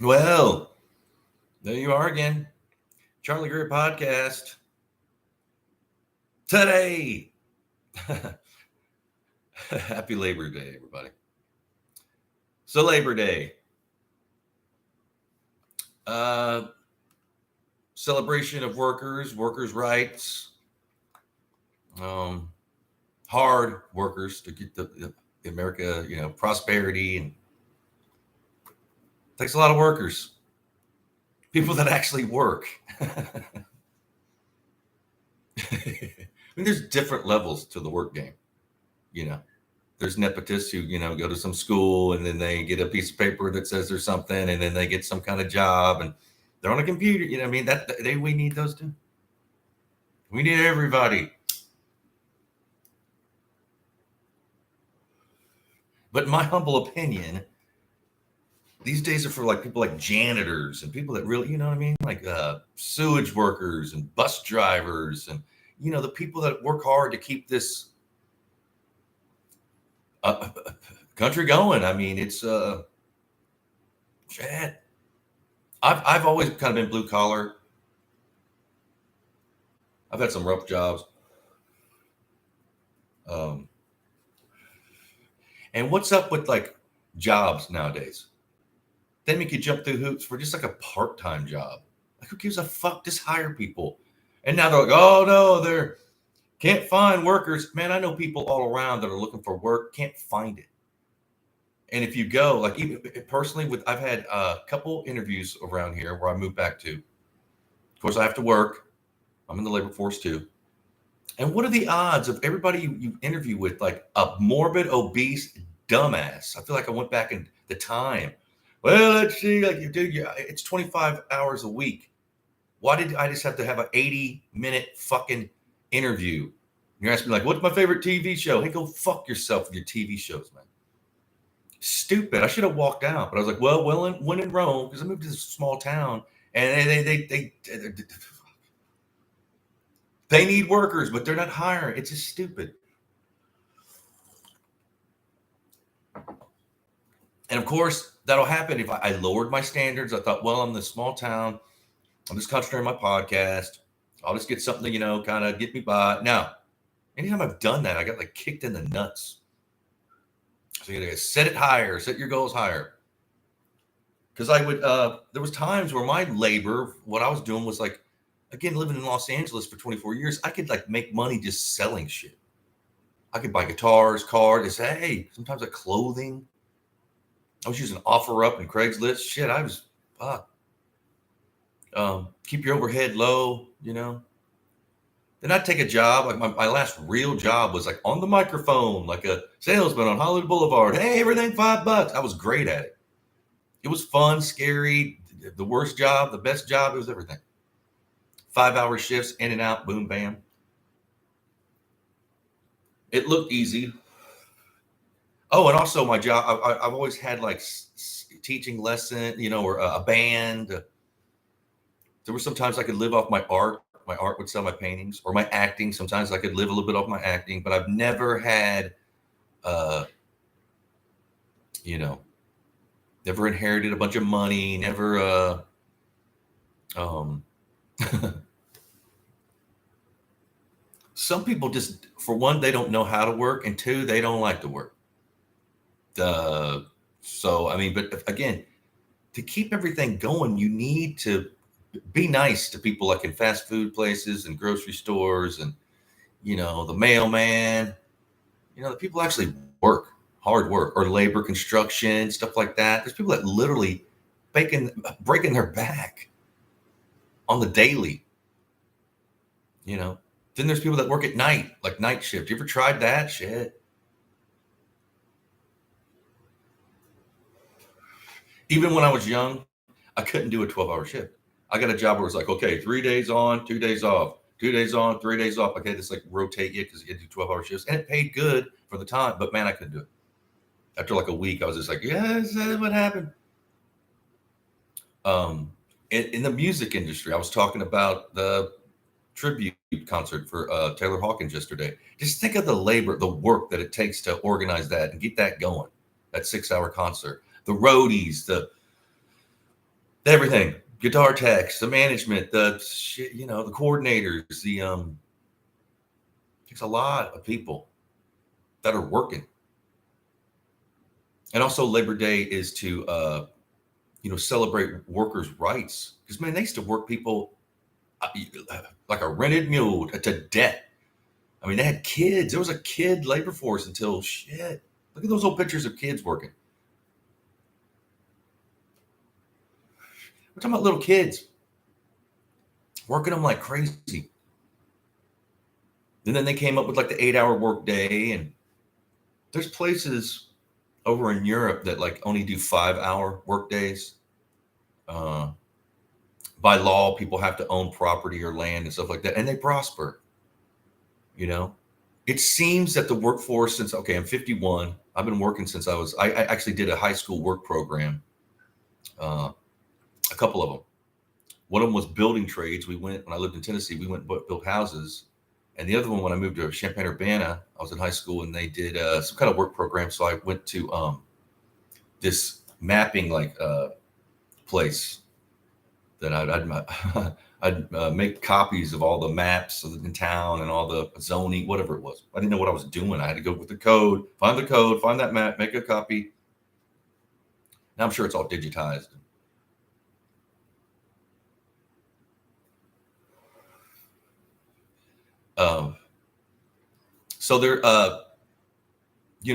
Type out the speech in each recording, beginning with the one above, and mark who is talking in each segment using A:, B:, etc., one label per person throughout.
A: Well, there you are again. Charlie Greer podcast. Today. Happy Labor Day, everybody. So Labor Day. Celebration of workers' rights. Hard workers to get the America, prosperity, and it takes a lot of workers. People that actually work. I mean, there's different levels to the work game. There's nepotists who, go to some school and then they get a piece of paper that says there's something, and then they get some kind of job and they're on a computer. We need those too. We need everybody. But in my humble opinion, these days are for like people like janitors and people that really, like sewage workers and bus drivers and, the people that work hard to keep this country going. I mean, it's shit. I've always kind of been blue collar. I've had some rough jobs. And what's up with like jobs nowadays? They make you jump through hoops for just like a part-time job. Like, who gives a fuck? Just hire people. And now they're like, oh no, they're can't find workers. Man, I know people all around that are looking for work, can't find it. And if you go, like even personally, I've had a couple interviews around here where I moved back to. Of course, I have to work. I'm in the labor force too. And what are the odds of everybody you interview with, like a morbid, obese dumbass? I feel like I went back in the time. Well, let's see, like, dude, it's 25 hours a week. Why did I just have to have an 80-minute fucking interview? You're asking me, like, what's my favorite TV show? Hey, go fuck yourself with your TV shows, man. Stupid. I should have walked out, but I was like, well, when in Rome, because I moved to this small town, and they need workers, but they're not hiring. It's just stupid. And of course, that'll happen if I lowered my standards. I thought, well, I'm in this small town. I'm just concentrating on my podcast. I'll just get something, kind of get me by. Now, anytime I've done that, I got like kicked in the nuts. So you gotta set it higher, set your goals higher. Because I would, there was times where my labor, what I was doing was like, again, living in Los Angeles for 24 years, I could like make money just selling shit. I could buy guitars, cars, hey, sometimes like clothing. I was using OfferUp and Craigslist. Shit, I was, fuck. Keep your overhead low, Then I'd take a job. Like my last real job was like on the microphone, like a salesman on Hollywood Boulevard. Hey, everything $5. I was great at it. It was fun, scary, the worst job, the best job. It was everything. 5-hour shifts, in and out, boom, bam. It looked easy. Oh, and also my job, I've always had like teaching lesson, or a band. There were sometimes I could live off my art. My art would sell my paintings, or my acting. Sometimes I could live a little bit off my acting, but I've never had, never inherited a bunch of money, never, some people just, for one, they don't know how to work, and two, they don't like to work. So, I mean, but again, to keep everything going, you need to be nice to people like in fast food places and grocery stores and, the mailman, the people actually work, hard work, or labor, construction, stuff like that. There's people that literally breaking their back on the daily, Then there's people that work at night, like night shift. You ever tried that shit? Even when I was young, I couldn't do a 12-hour shift. I got a job where it was like, okay, 3 days on, 2 days off, 2 days on, 3 days off. Okay, just like rotate you because you had to do 12-hour shifts. And it paid good for the time, but man, I couldn't do it. After like a week, I was just like, yes, that's what happened. In the music industry, I was talking about the tribute concert for Taylor Hawkins yesterday. Just think of the labor, the work that it takes to organize that and get that going, that 6-hour concert. The roadies, everything, guitar techs, the management, the shit, the coordinators, it's a lot of people that are working. And also Labor Day is to, celebrate workers' rights. Because, man, they used to work people like a rented mule to death. I mean, they had kids. There was a kid labor force until shit. Look at those old pictures of kids working. We're talking about little kids working them like crazy. And then they came up with like the 8-hour work day. And there's places over in Europe that like only do 5-hour work days. By law, people have to own property or land and stuff like that. And they prosper. It seems that the workforce I'm 51. I've been working since I actually did a high school work program. A couple of them. One of them was building trades. When I lived in Tennessee, we went and built houses. And the other one, when I moved to Champaign-Urbana, I was in high school and they did some kind of work program. So I went to this mapping place that I'd make copies of all the maps in town and all the zoning, whatever it was. I didn't know what I was doing. I had to go with the code, find that map, make a copy. Now I'm sure it's all digitized. So they're,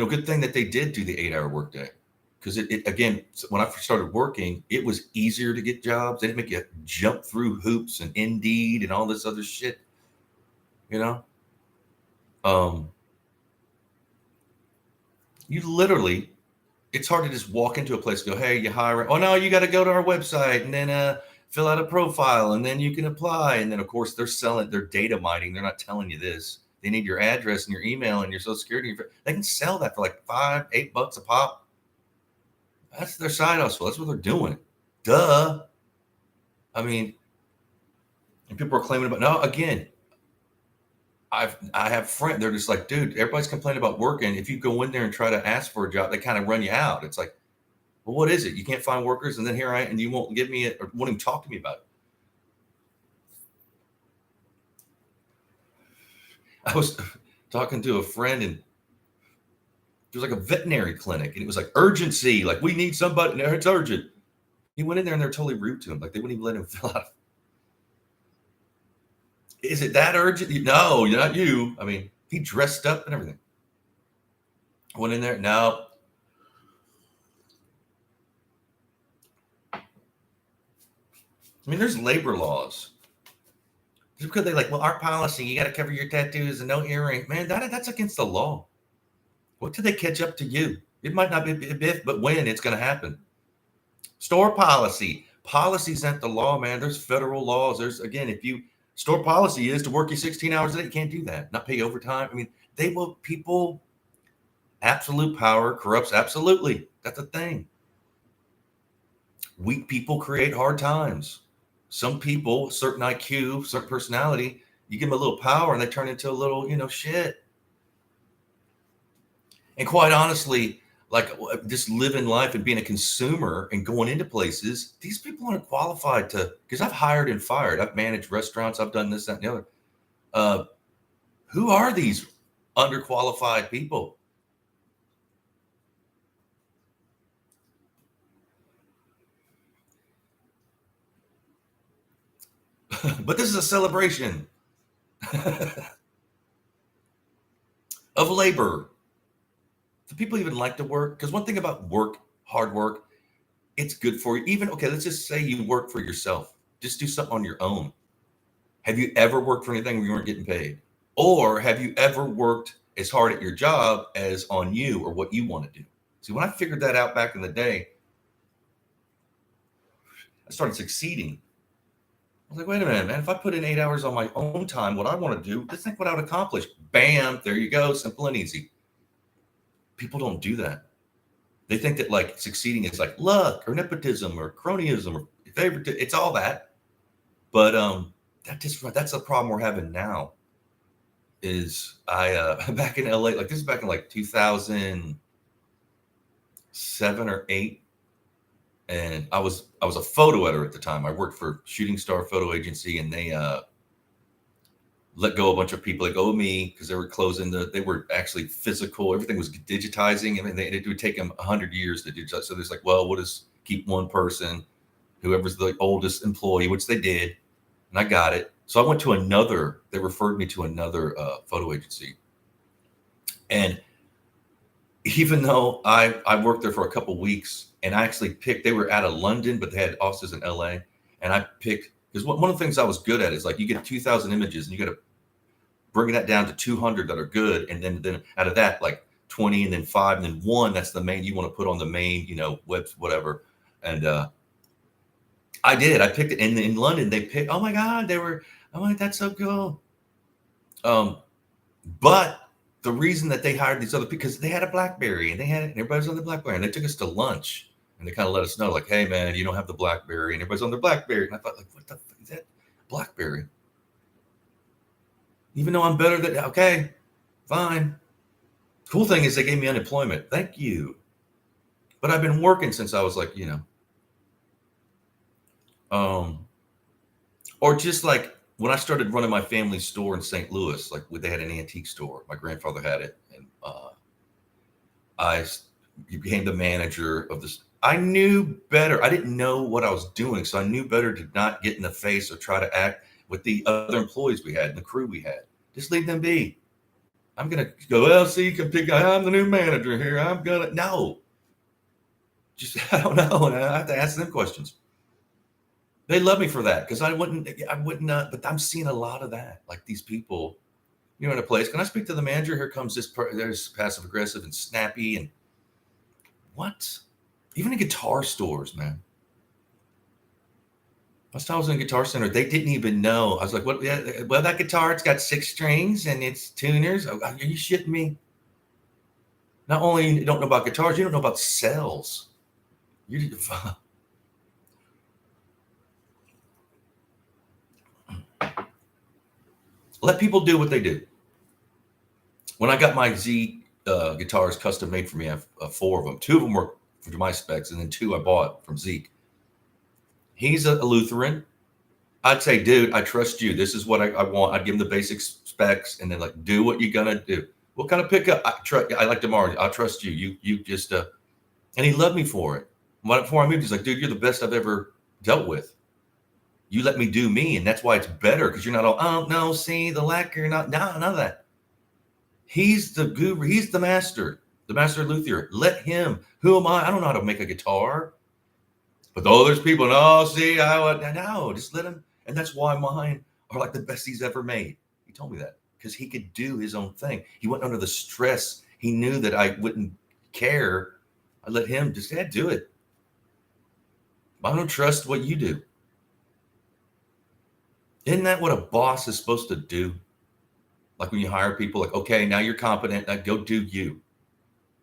A: good thing that they did do the 8-hour workday. Because it again, when I first started working, it was easier to get jobs. They didn't make you jump through hoops and Indeed and all this other shit. You literally, it's hard to just walk into a place and go, hey, you hire. Oh, no, you got to go to our website and then fill out a profile and then you can apply. And then, of course, they're data mining. They're not telling you this. They need your address and your email and your social security. They can sell that for like $5-8 a pop. That's their side hustle. That's what they're doing. Duh. I mean, and people are claiming about, no, again, I have friends. They're just like, dude, everybody's complaining about working. If you go in there and try to ask for a job, they kind of run you out. It's like, well, what is it? You can't find workers. And then here I am, and you won't give me it or won't even talk to me about it. I was talking to a friend and it was like a veterinary clinic and it was like urgency. Like we need somebody. No, it's urgent. He went in there and they're totally rude to him. Like they wouldn't even let him fill out. Is it that urgent? No, you're not you. I mean, he dressed up and everything. I went in there. No. I mean, there's labor laws. Just because they like, well, our policy, you got to cover your tattoos and no earring. Man, that's against the law. What did they catch up to you? It might not be if, but when it's going to happen. Store policy. Policy's not the law, man. There's federal laws. There's, again, if you store policy is to work you 16 hours a day, you can't do that. Not pay overtime. I mean, people, absolute power corrupts absolutely. That's a thing. Weak people create hard times. Some people, certain IQ, certain personality, you give them a little power and they turn into a little, shit. And quite honestly, like just living life and being a consumer and going into places, these people aren't qualified to, because I've hired and fired. I've managed restaurants. I've done this, that, and the other. Who are these underqualified people? But this is a celebration of labor. Do people even like to work? Because one thing about work, hard work, it's good for you. Even, okay, let's just say you work for yourself. Just do something on your own. Have you ever worked for anything where you weren't getting paid? Or have you ever worked as hard at your job as on you or what you want to do? See, when I figured that out back in the day, I started succeeding. I was like, wait a minute, man. If I put in 8 hours on my own time, what I want to do, let's think what I would accomplish. Bam, there you go. Simple and easy. People don't do that. They think that like succeeding is like luck or nepotism or cronyism or favoritism. It's all that. But that's the problem we're having now. Is I back in LA, like this is back in like 2007 or 8. and I was a photo editor at the time. I worked for Shooting Star Photo Agency, and they let go a bunch of people. They go me because they were closing they were actually physical. Everything was digitizing. I mean, it would take them 100 years to digitize. So there's like, well, we'll just keep one person, whoever's the oldest employee, which they did, and I got it. So I went to another. They referred me to another photo agency, and even though I worked there for a couple of weeks, and I actually picked, they were out of London, but they had offices in LA. And I picked, because one of the things I was good at is like, you get 2,000 images and you got to bring that down to 200 that are good. And then out of that, like 20 and then 5 and then 1, that's the main you want to put on the main, web, whatever. And I did. I picked it. And in London, they picked, oh my God, I'm like, that's so cool. But the reason that they hired these other people, because they had a Blackberry and everybody's on the Blackberry, and they took us to lunch and they kind of let us know, like, hey man, you don't have the Blackberry, and everybody's on their Blackberry. And I thought, like, what the fuck is that Blackberry? Even though I'm better than, okay, fine. Cool thing is they gave me unemployment. Thank you. But I've been working since I was like, or just like, when I started running my family store in St. Louis, like they had an antique store. My grandfather had it. And I became the manager of this. I knew better. I didn't know what I was doing. So I knew better to not get in the face or try to act with the other employees we had and the crew we had. Just leave them be. I'm going to go, well, see, you can pick, I'm the new manager here. No. Just, I don't know. And I have to ask them questions. They love me for that, because I wouldn't, but I'm seeing a lot of that. Like these people, in a place, can I speak to the manager? Here comes there's passive aggressive and snappy and what? Even in guitar stores, man. Last time I was in a Guitar Center, they didn't even know. I was like, what? Yeah, well, that guitar, it's got 6 strings and it's tuners. Are you shitting me? Not only you don't know about guitars, you don't know about cells. Let people do what they do. When I got my Z guitars custom made for me, I have 4 of them. 2 of them were for my specs, and then 2 I bought from Zeke. He's a Lutheran. I'd say, dude, I trust you. This is what I want. I'd give him the basic specs, and then like, do what you're gonna do. What kind of pickup? I like tomorrow. I trust you. You just and he loved me for it. Before I moved, he's like, dude, you're the best I've ever dealt with. You let me do me, and that's why it's better, because you're not all, oh no, see the lacquer, none of that. He's the guru. He's the master luthier. Let him. Who am I? I don't know how to make a guitar. But there's people, no, see, no, just let him. And that's why mine are like the best he's ever made. He told me that because he could do his own thing. He went under the stress. He knew that I wouldn't care. I let him just do it. I don't trust what you do. Isn't that what a boss is supposed to do? Like when you hire people, like, okay, now you're competent. Now go do you.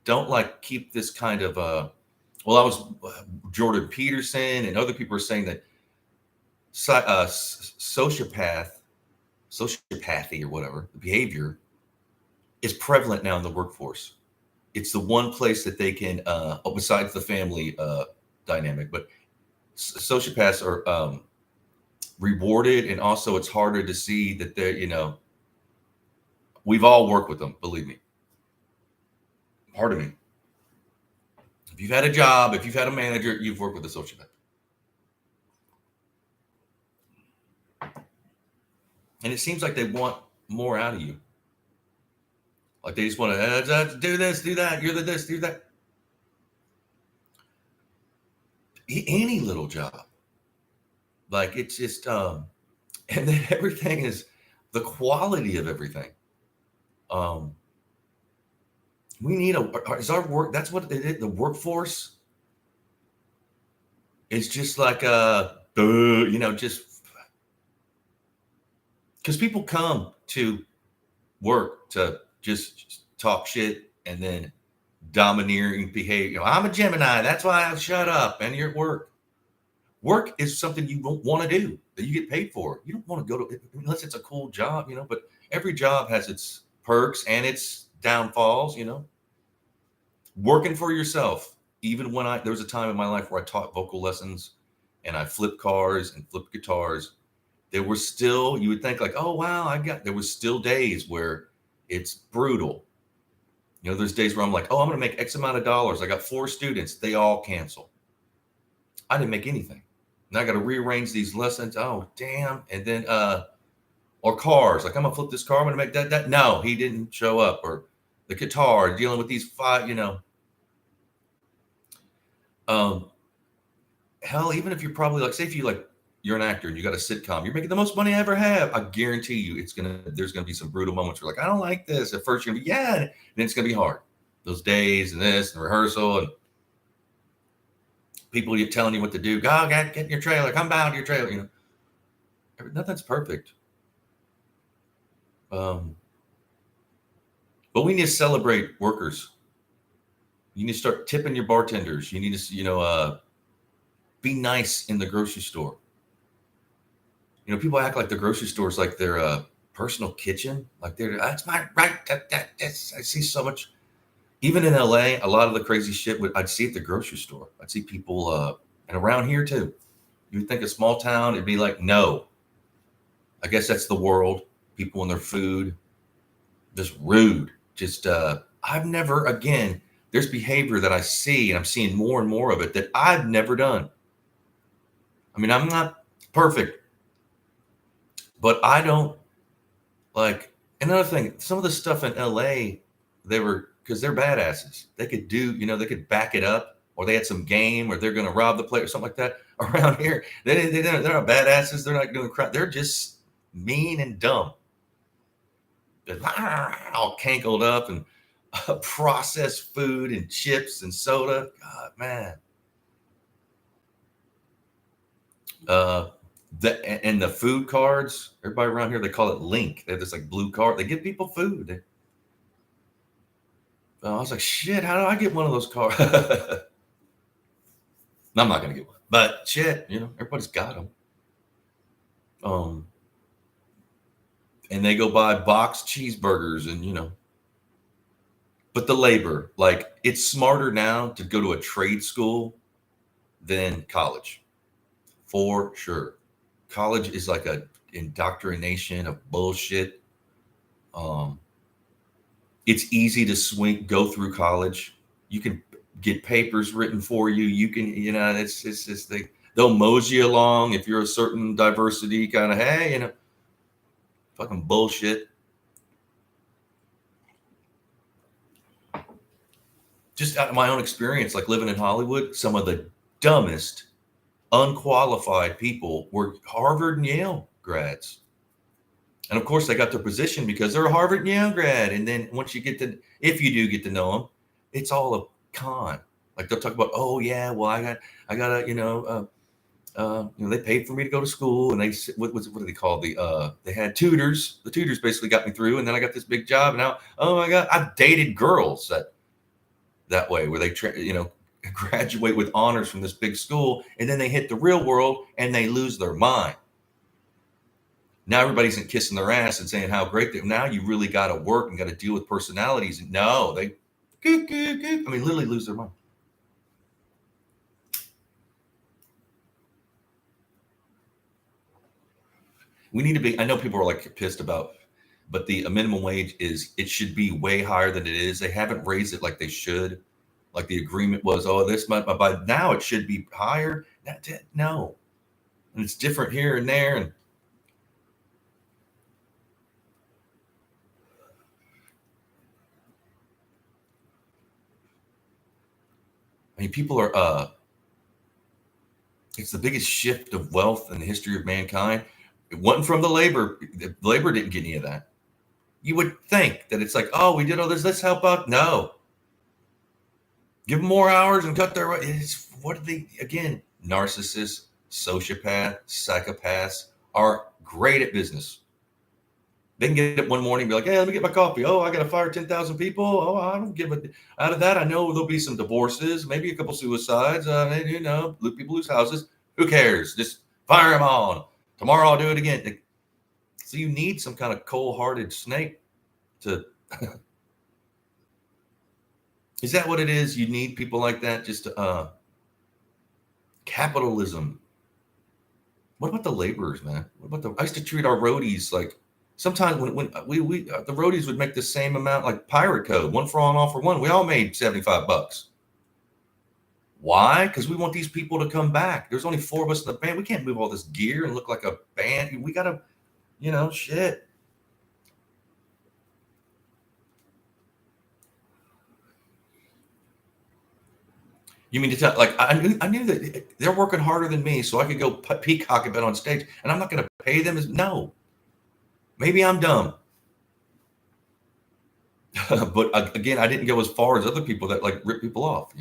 A: Don't like keep this kind of well, I was Jordan Peterson and other people are saying that sociopathy or whatever, the behavior is prevalent now in the workforce. It's the one place that they can, besides the family dynamic, but sociopaths are rewarded, and also it's harder to see that they're, we've all worked with them, believe me. Pardon me. If you've had a job, if you've had a manager, you've worked with a sociopath. And it seems like they want more out of you. Like they just want to do this, do that. You're the this, do that. Any little job. Like it's just, and then everything is the quality of everything. We need is our work. That's what it is. The workforce is just like just because people come to work to just talk shit and then domineering behavior. I'm a Gemini. That's why I shut up. And you're at work. Work is something you don't want to do, that you get paid for. You don't want to go to, unless it's a cool job, but every job has its perks and its downfalls, Working for yourself. even when there was a time in my life where I taught vocal lessons and I flipped cars and flipped guitars, there were still, you would think like, oh, wow, there was still days where it's brutal. You know, there's days where I'm like, oh, I'm going to make X amount of dollars. I got 4 students. They all cancel. I didn't make anything. Now I got to rearrange these lessons. Oh, damn. And then, or cars, like I'm going to flip this car. I'm going to make that. No, he didn't show up. Or the guitar, dealing with these 5, hell, even if you're probably like, say if you're an actor and you got a sitcom, you're making the most money I ever have. I guarantee you there's going to be some brutal moments where like, I don't like this. At first you're going to be, yeah. And then it's going to be hard. Those days and this and rehearsal and people telling you what to do. Go, get in your trailer. Come down to your trailer. Nothing's perfect. But we need to celebrate workers. You need to start tipping your bartenders. You need to, be nice in the grocery store. People act like the grocery store is like their personal kitchen. Like that's my right. That's, I see so much. Even in LA, a lot of the crazy shit I'd see at the grocery store. I'd see people, and around here too. You would think a small town, it'd be like, no. I guess that's the world. People and their food, just rude. Just, I've never, again, there's behavior that I see, and I'm seeing more and more of it that I've never done. I mean, I'm not perfect, but I don't like, another thing, some of the stuff in LA, because they're badasses. They could do, they could back it up, or they had some game, or they're going to rob the place or something like that. Around here, they're not badasses. They're not doing crap. They're just mean and dumb. They're all cankled up and processed food and chips and soda. God, man. And the food cards, everybody around here, they call it Link. They have this like blue card. They give people food. I was like, shit, how do I get one of those cards? No, I'm not going to get one. But shit, everybody's got them. And they go buy boxed cheeseburgers and, but the labor, like it's smarter now to go to a trade school than college. For sure. College is like a indoctrination of bullshit. It's easy to go through college. You can get papers written for you. You can, it's just they'll mosey you along if you're a certain diversity kind of, hey, fucking bullshit. Just out of my own experience, like living in Hollywood, some of the dumbest, unqualified people were Harvard and Yale grads. And of course, they got their position because they're a Harvard and Yale grad. And then once if you do get to know them, it's all a con. Like they'll talk about, oh yeah, well I got they paid for me to go to school, and what do they call they had tutors. The tutors basically got me through, and then I got this big job. And now, oh my God, I've dated girls that way, where they graduate with honors from this big school, and then they hit the real world and they lose their mind. Now everybody's kissing their ass and saying how great now you really got to work and got to deal with personalities. No, they literally lose their mind. We need to be, I know people are like pissed about, but the minimum wage it should be way higher than it is. They haven't raised it like they should. Like the agreement was, this month, but by now it should be higher. No. And it's different here and there. And I mean, people are, it's the biggest shift of wealth in the history of mankind. It wasn't from the labor. The labor didn't get any of that. You would think that it's like, oh, we did all this. Let's help out. No. Give them more hours and cut their. What are they, again, narcissists, sociopaths, psychopaths are great at business. They can get up one morning and be like, hey, let me get my coffee. Oh, I got to fire 10,000 people. Oh, I don't give a. Out of that, I know there'll be some divorces, maybe a couple suicides. Maybe, people lose houses. Who cares? Just fire them all. Tomorrow I'll do it again. So you need some kind of cold-hearted snake to Is that what it is? You need people like that? Just capitalism. What about the laborers, man? What about I used to treat our roadies like sometimes when we the roadies would make the same amount like pirate code, one for all and all for one. We all made $75. Why? Because we want these people to come back. There's only 4 of us in the band. We can't move all this gear and look like a band. We gotta, shit. You mean to tell? Like I knew that they're working harder than me, so I could go peacock a bit on stage, and I'm not going to pay them as no. Maybe I'm dumb, but again, I didn't go as far as other people that like rip people off,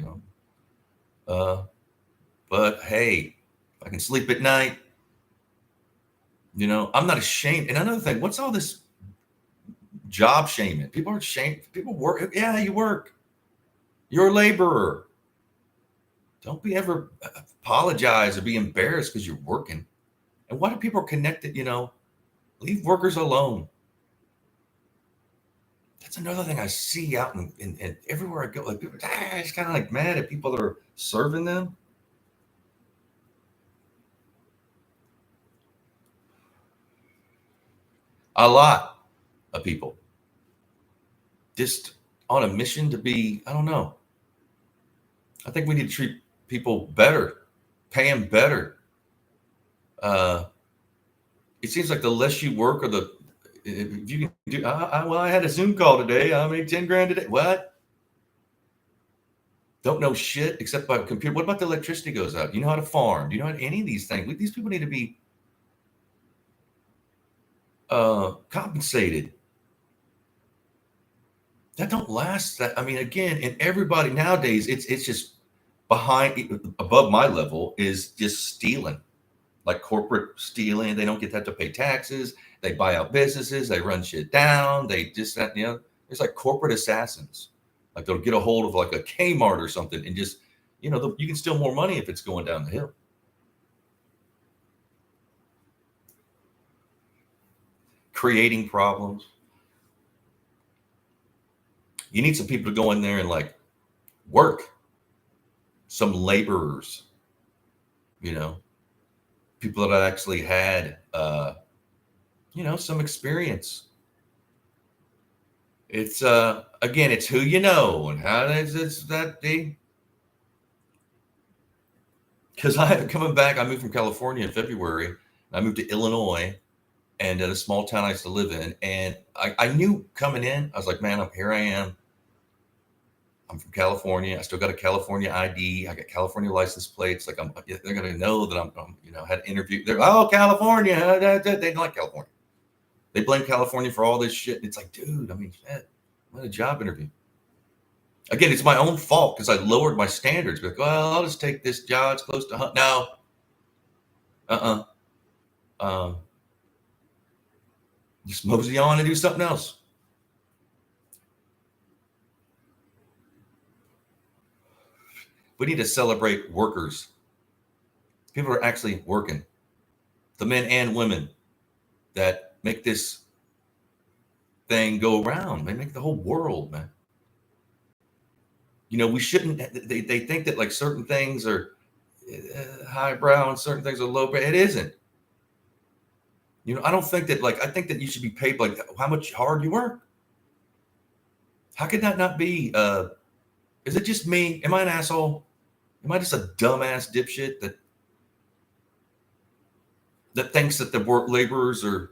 A: But hey, I can sleep at night. I'm not ashamed. And another thing, what's all this job shaming? People aren't shamed. People work. Yeah, you work. You're a laborer. Don't be ever apologize or be embarrassed because you're working. And why do people connect it? Leave workers alone. That's another thing I see out in everywhere I go. Like people, it's kind of like mad at people that are serving them. A lot of people just on a mission to be, I don't know. I think we need to treat people better, pay them better. It seems like the less you work or if you can do, well, I had a Zoom call today. I made 10 grand today. What? Don't know shit except by computer. What about the electricity goes out? Do you know how to farm? Do you know how to, any of these things? These people need to be compensated. That don't last. That, I mean, again, and everybody nowadays, it's just above my level is just stealing, like corporate stealing. They don't get that to pay taxes. They buy out businesses. They run shit down. They just that, it's like corporate assassins. Like they'll get a hold of like a Kmart or something and just, you can steal more money if it's going down the hill. Creating problems. You need some people to go in there and like work. Some laborers, people that actually had, some experience. It's again, it's who you know and how it's that they. Because coming back, I moved from California in February. I moved to Illinois, and at a small town I used to live in. And I knew coming in, I was like, man, here I am. I'm from California. I still got a California ID. I got California license plates. Like they're going to know that I'm had an interview. They're, California. They don't like California. They blame California for all this shit. And it's like, dude, I mean, shit, what a job interview. Again, it's my own fault because I lowered my standards. Like, well, I'll just take this job. It's close to no. Just mosey on and do something else. We need to celebrate workers. People are actually working. The men and women that make this thing go around. They make the whole world, man. We shouldn't. They think that like certain things are highbrow and certain things are lowbrow. It isn't. I don't think that I think that you should be paid like how much hard you work. How could that not be? Is it just me? Am I an asshole? Am I just a dumbass dipshit that thinks that the work laborers are?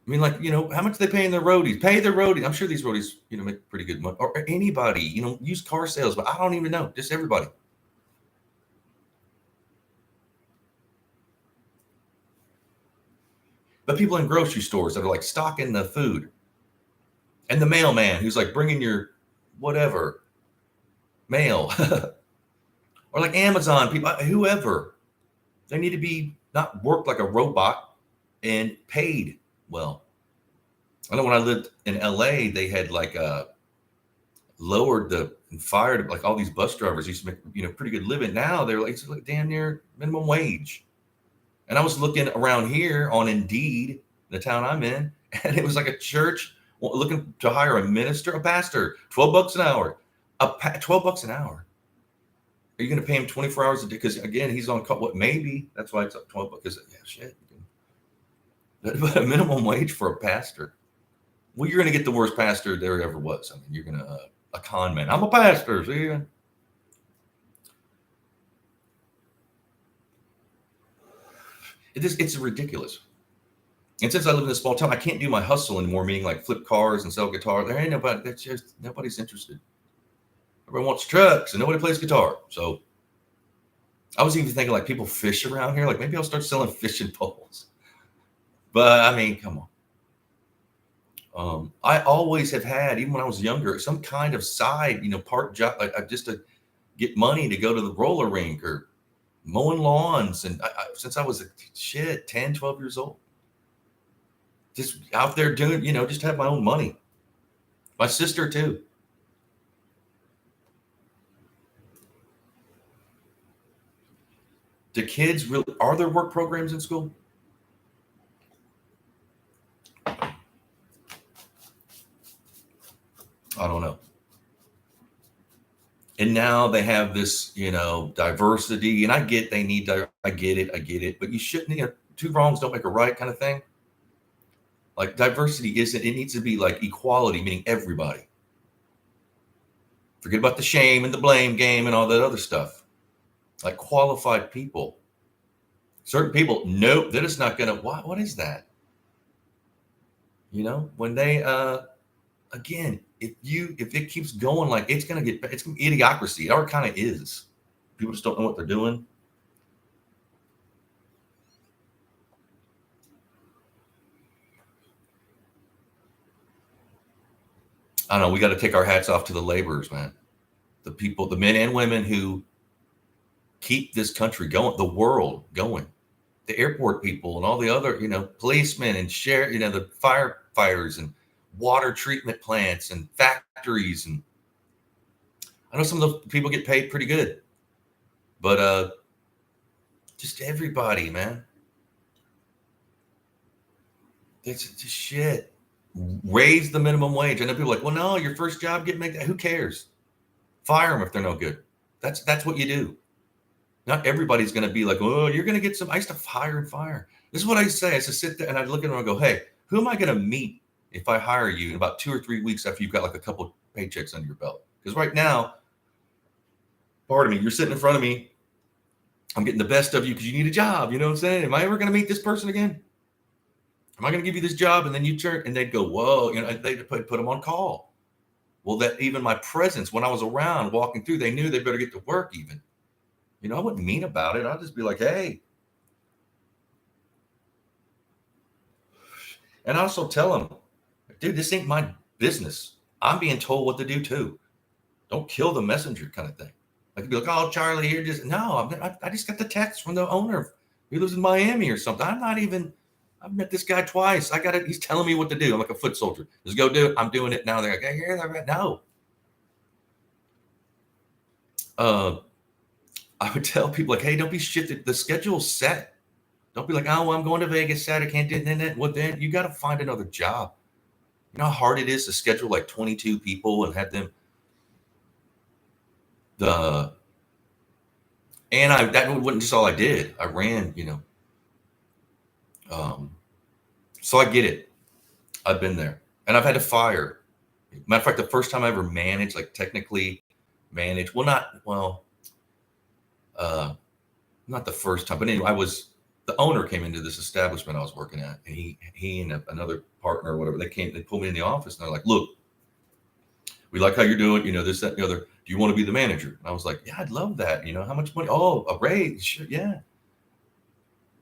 A: I mean, how much they paying their roadies? Pay their roadies. I'm sure these roadies, make pretty good money. Or anybody, use car sales, but I don't even know. Just everybody. But people in grocery stores that are like stocking the food, and the mailman who's like bringing your whatever mail, or like Amazon people, whoever, they need to be not worked like a robot and paid well. I know when I lived in LA, they had like lowered and fired like all these bus drivers used to make pretty good living. Now they're like damn near minimum wage. And I was looking around here on Indeed, the town I'm in, and it was like a church looking to hire a minister, a pastor, $12 an hour, $12 an hour. Are you going to pay him 24 hours a day? Because again, he's on call. What? Maybe that's why it's up 12 bucks. Because yeah, shit. But a minimum wage for a pastor. Well, you're going to get the worst pastor there ever was. I mean, you're going to a con man. I'm a pastor. See ya. It's ridiculous. And since I live in this small town, I can't do my hustle anymore, meaning like flip cars and sell guitar. There ain't nobody. That's just nobody's interested. Everyone wants trucks and nobody plays guitar. So I was even thinking like people fish around here. Like maybe I'll start selling fishing poles. But I mean, come on. I always have had, even when I was younger, some kind of side, part job, like just to get money to go to the roller rink or mowing lawns. And since I was 10, 12 years old, just out there doing, just have my own money. My sister too. Do kids really, are there work programs in school? I don't know. And now they have this, diversity, and I get they need, I get it, but you shouldn't, two wrongs don't make a right kind of thing. Like diversity it needs to be like equality, meaning everybody. Forget about the shame and the blame game and all that other stuff. Like qualified people. Certain people, nope, that is not going to, what is that? When they, again, if it keeps going, like it's going to be idiocracy. It already kind of is. People just don't know what they're doing. I don't know. We got to take our hats off to the laborers, man. The people, the men and women who keep this country going, the world going. The airport people and all the other, policemen and the firefighters and water treatment plants and factories. And I know some of those people get paid pretty good, but just everybody, man. It's just shit. Raise the minimum wage. I know people are like, well, no, your first job, make that. Who cares? Fire them if they're no good. That's what you do. Not everybody's going to be like, oh, you're going to get some. I used to hire and fire. This is what I used to say. I used to sit there and I'd look at them and go, hey, who am I going to meet if I hire you in about 2 or 3 weeks after you've got like a couple paychecks under your belt? Because right now, pardon me, you're sitting in front of me. I'm getting the best of you because you need a job. You know what I'm saying? Am I ever going to meet this person again? Am I going to give you this job? And then you turn and they'd go, whoa, they'd put them on call. Well, that even my presence when I was around walking through, they knew they better get to work even. I wouldn't mean about it. I'd just be like, hey. And I also tell them, dude, this ain't my business. I'm being told what to do too. Don't kill the messenger kind of thing. I could be like, oh, Charlie, you're just, no, I just got the text from the owner. He lives in Miami or something. I've met this guy twice. He's telling me what to do. I'm like a foot soldier. Just go do it. I'm doing it now. They're like, hey, hear that? No. I would tell people like, hey, don't be shit. The schedule's set. Don't be like, oh, well, I'm going to Vegas Saturday. Can't do it. Well, then you got to find another job. You know how hard it is to schedule like 22 people and have them. That wasn't just all I did. I ran, so I get it. I've been there and I've had to fire. Matter of fact, the first time I ever managed, like technically managed, not the first time, but anyway, the owner came into this establishment I was working at, and he and another partner or whatever, they pulled me in the office and they're like, look, we like how you're doing, this, that, and the other. Do you want to be the manager? And I was like, yeah, I'd love that. How much money? Oh, a raise. Sure, yeah.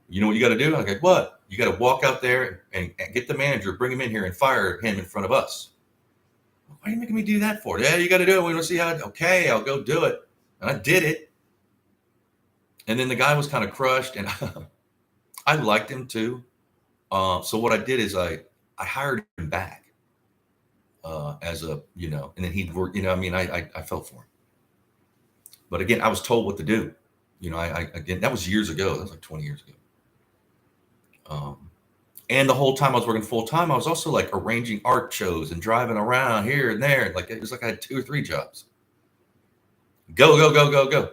A: You know what you got to do? I'm like, what? You got to walk out there and get the manager, bring him in here and fire him in front of us. Why are you making me do that for? Yeah, you got to do it. We want to see how. Okay, I'll go do it. And I did it. And then the guy was kind of crushed, and I liked him too. So what I did is I hired him back as a, and then he'd work, I felt for him. But again, I was told what to do. Again, that was years ago. That was like 20 years ago. And the whole time I was working full time, I was also like arranging art shows and driving around here and there. Like it was like I had 2 or 3 jobs. Go, go, go, go, go.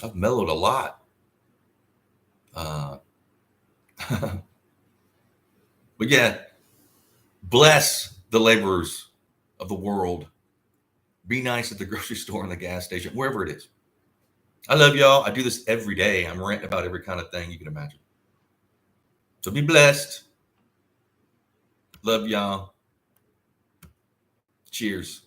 A: I've mellowed a lot. But yeah, bless the laborers of the world. Be nice at the grocery store and the gas station, wherever it is. I love y'all. I do this every day. I'm ranting about every kind of thing you can imagine. So be blessed. Love y'all. Cheers.